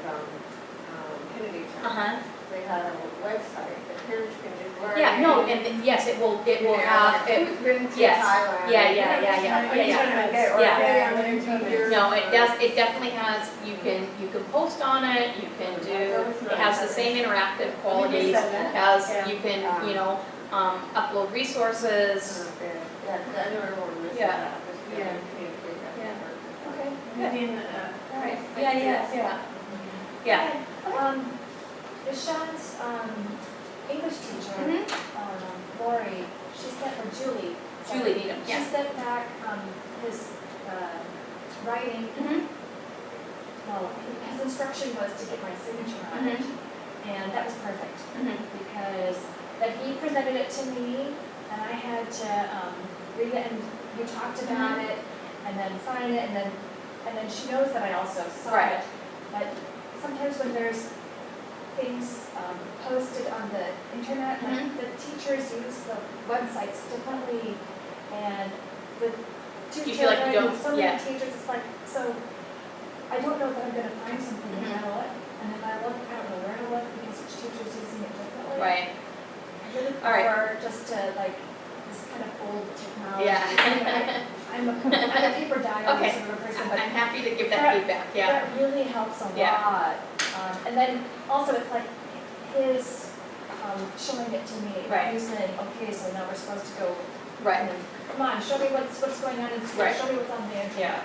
Kennedy Town. They had a website that parents can just learn. Yeah, no, and yes, it will have, Who's been to yes. Thailand? No, it does, it definitely has, you can post on it, you can do, it has the same interactive qualities, it has, you can, upload resources. Yeah, because I know everyone missed Yeah. that. Just Yeah. communicate that. Yeah. Okay, Within, all right, yeah. Deshaun's English teacher, Mhm. Lori, she sent, or Julie. Julie Needham, She yeah. sent back his writing, Mhm. well, his instruction was to get my signature on it. And that was perfect, Mhm. because then he presented it to me, and I had to read it, and we talked about it, and then sign it, and then she knows that I also saw Right. it. But sometimes when there's things posted on the internet, like the teachers use the websites differently, and with two You feel like you children, don't- with so many yeah. teachers, it's like, so I don't know that I'm gonna find something no matter what, and if I look, I don't know where to look, because each teacher's using it differently. Right, I really All right. prefer just to like, this kind of old technology. yeah. I'm a paper diary Okay. sort of a person, but I'm happy to give that feedback, yeah. that really helps a Yeah. lot. And then also it's like his showing it to me. Right. He's saying, okay, so now we're supposed to go, Right, come on, show me what's going on in school, Right. show me what's on the internet. yeah.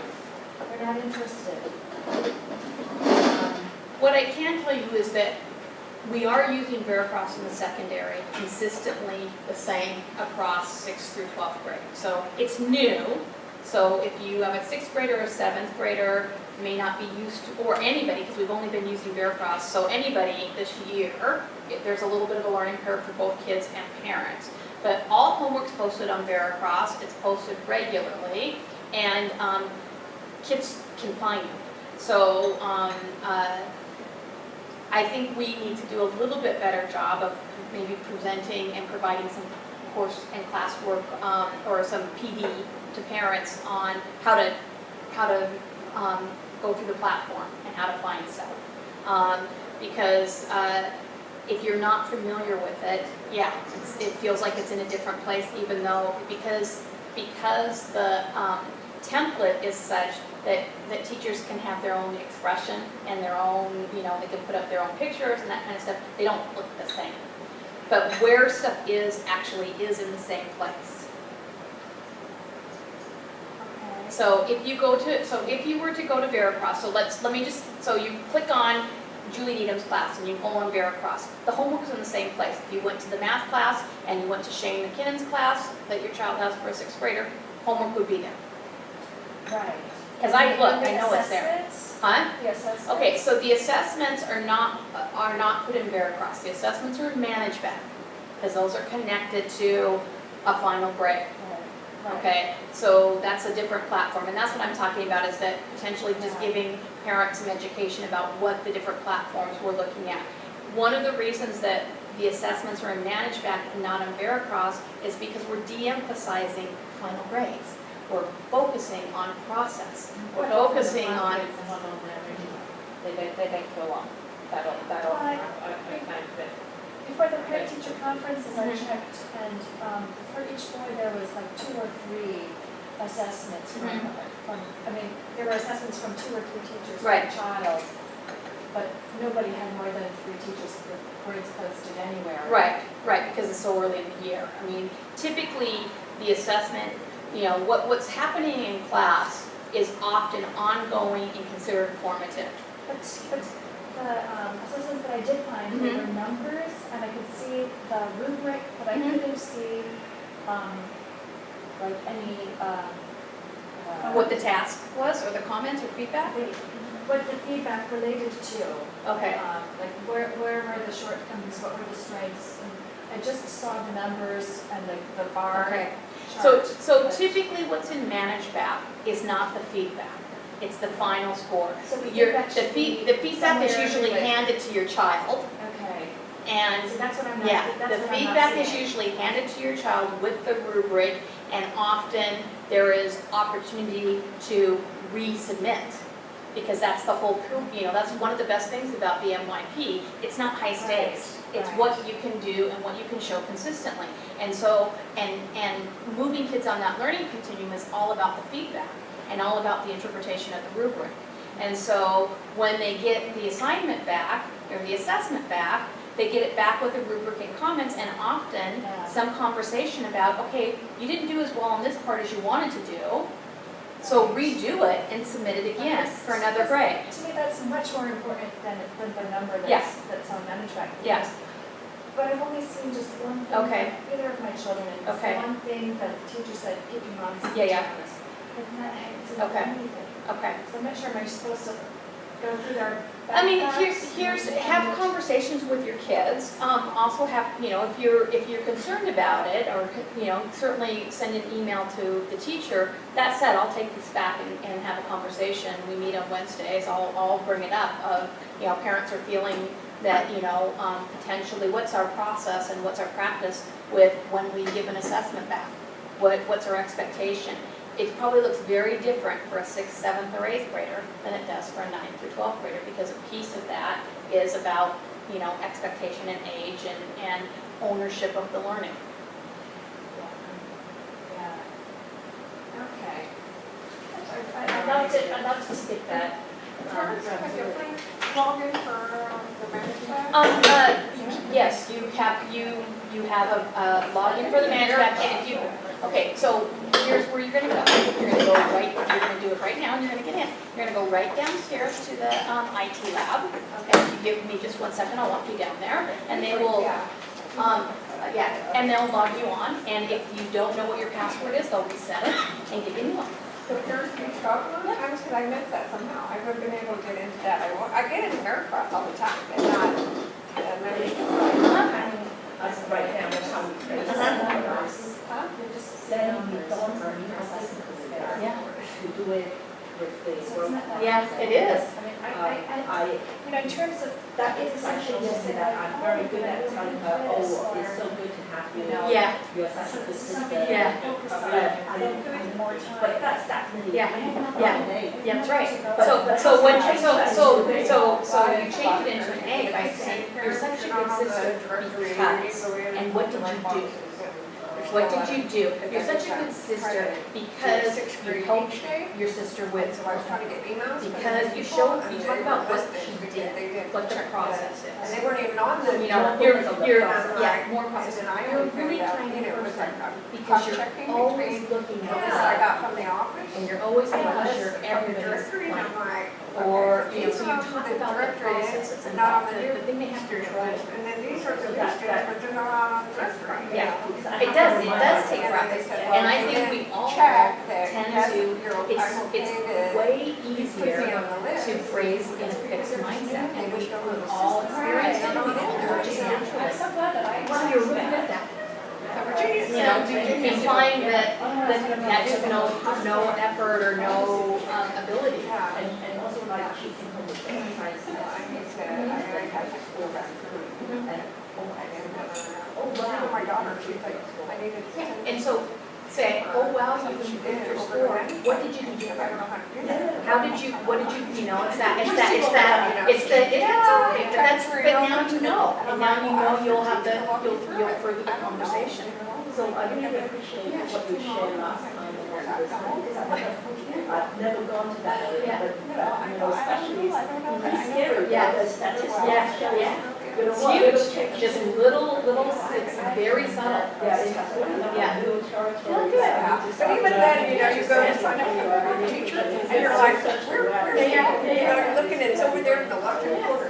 We're not interested. What I can tell you is that we are using Veracross in the secondary consistently the same across 6th through 12th grade. So it's new, so if you have a 6th grader or a 7th grader may not be used to, or anybody, because we've only been using Veracross, so anybody this year, there's a little bit of a learning curve for both kids and parents. But all homework's posted on Veracross, it's posted regularly, and kids can find it. So I think we need to do a little bit better job of maybe presenting and providing some course and classwork or some PD to parents on how to go through the platform and how to find stuff. Because if you're not familiar with it, yeah, it feels like it's in a different place, even though because the template is such that teachers can have their own expression and their own, they can put up their own pictures and that kind of stuff. They don't look the same. But where stuff actually is in the same place. Okay. So if you were to go to Veracross, so you click on Julie Needham's class and you go on Veracross. The homework's in the same place. If you went to the math class and you went to Shane McKinnon's class that your child has for a 6th grader, homework would be there. Right. Because I know it's there. Huh? The assessments? Okay, so the assessments are not put in Veracross. The assessments are in ManageBack, because those are connected to a final grade. Right. Okay, so that's a different platform, and that's what I'm talking about, is that potentially just giving parents some education about what the different platforms we're looking at. One of the reasons that the assessments are in ManageBack and not in Veracross is because we're de-emphasizing final grades. We're focusing on process. We're focusing on, They make go along. That'll Before the parent-teacher conferences, I checked, and for each boy, there was like 2 or 3 assessments there were assessments from 2 or 3 teachers per Right. child, but nobody had more than 3 teachers with grades posted anywhere. right, because it's so early in the year. I mean, typically, the assessment, what's happening in class is often ongoing and considered formative. But assessments that I did find Mhm. were numbers, and I could see the rubric, but I Mhm. couldn't see, like any, What the task was, or the comments or feedback? what the feedback related to. Okay. Like where were the shortcomings, what were the strengths, and I just saw the numbers and the bar Okay. chart. So but- typically what's in manage-back is not the feedback, it's the final score. So the Your- feedback should be the feedback is somewhere usually like- handed to your child, Okay, and so that's what I'm not, yeah, that's the what I'm not feedback is seeing. usually handed to your child with the rubric, and often there is opportunity to resubmit. Because that's the whole, that's one of the best things about the MYP. It's not high stakes. It's right. what you can do and what you can show consistently. And so, and moving kids on that learning continuum is all about the feedback and all about the interpretation of the rubric. And so when they get the assignment back or the assessment back, they get it back with a rubric and comments, and often Yeah. some conversation about, okay, you didn't do as well on this part as you wanted to do, so redo it and submit it again for another grade. To me, that's much more important than the number Yeah. that's on management. Yeah. But I've only seen just one thing Okay. from either of my children, and it's Okay. one thing that the teacher said, keeping on some Yeah, yeah. checklist. But not, it's Okay. not anything. Okay. So I'm not sure, am I supposed to go through their I mean, backpacks? have conversations with your kids. Also have, if you're concerned about it, or, certainly send an email to the teacher. That said, I'll take this back and have a conversation. We meet on Wednesdays. I'll bring it up of, parents are feeling that, potentially what's our process and what's our practice with when we give an assessment back? What's our expectation? It probably looks very different for a 6th, 7th, or 8th grader than it does for a 9th through 12th grader, because a piece of that is about, expectation and age and ownership of the learning. Yeah. Okay. I'd love to get that. Have you login for the management? Yes, you have a login for the management, and if you, okay, so here's where you're gonna go. You're gonna do it right now, and you're gonna get in. You're gonna go right downstairs to the IT lab. Okay, if you give me just 1 second, I'll walk you down there, and they will, and they'll log you on, and if you don't know what your password is, they'll reset it and give you a new one. So there's reached out a lot of times because I missed that somehow. I haven't been able to get into that. I get into Americross all the time, and not, maybe. Right now, that's how we train. Huh? Then we don't run assessments there. Yeah. We do it with the work. Yeah, it is. I mean, in terms of, That is essentially something that I'm very good at telling her, oh, it's so good to have you. Yeah. Your assessment assistant. Yeah. I don't, more time. but that's definitely. Yeah. Yeah. Yeah, that's right. But- So when, so you change it into an A by saying, you're such a good sister because, and what did you do? What did you do? You're such a good sister because you helped your sister with, So I was trying to get emails. because you showed, you talk about what she did, what the process And is. they weren't even on the. You're, I'm yeah, like, more process. and I You're a only really figured out, kind you know, it was person like, because you're checking always between looking this at I that. got from the office. And you're always making sure From the everybody's directory, and I'm blank. like, Or, okay, so you these are talk the about the directory, processes and not on about the the thing they have to do. And then these are the new students, but they're not on the directory. Yeah, it does take practice, and I think we all Check that, tend yes, to, you're, I'm okay it's to. way Put me easier on the list. to phrase in a fixed mindset, and we all experience it, we're just naturally. so glad that I. Well, you're really good at that. So Virginia. You can find that took no effort or no ability. Yeah. And also like keeping home with exercise. I have to school back through. And, Oh, wow. My daughter, she's like, I needed. And so, say, oh, wow, you improved your score, what did you do I don't different? know how to do that. How did you, what did you, that's all right, but now you know, and now you'll have you'll further the conversation. so I really appreciate what you shared last time about this, because I've never gone to that area, but, especially it's scary, Yeah. the statistics. Yeah. You know It's what, huge, little change. just little, it's very subtle. Yeah, it has really Yeah. little territory. Well, good. Yeah, but even then, you go to sign up for a teacher, and you're like, where, you're looking, it's over there in the left hand corner,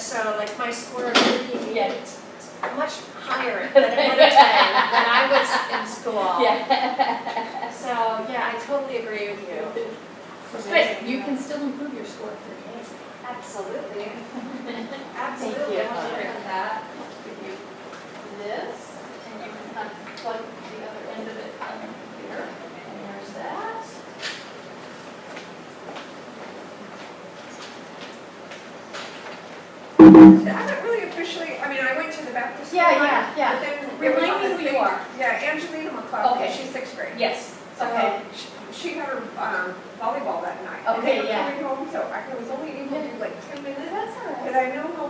so like my score of reading is much higher than another time when I was in school. Yeah. So, yeah, I totally agree with you. But you can still improve your score for the game. Absolutely. Thank Absolutely, you. I want to hear that. Give you this, and you can kind of plug the other end of it here. And there's that. I haven't really officially, I mean, I went to the Baptist school. Yeah. But then it was Remind on me the who you thing- are. Yeah, Angelina McLaughlin, Okay. she's sixth grade. Yes. So Okay. she had her volleyball that night. Okay, And they yeah. were coming home, so I was only able to do like 10 minutes. That's all right. Because I know how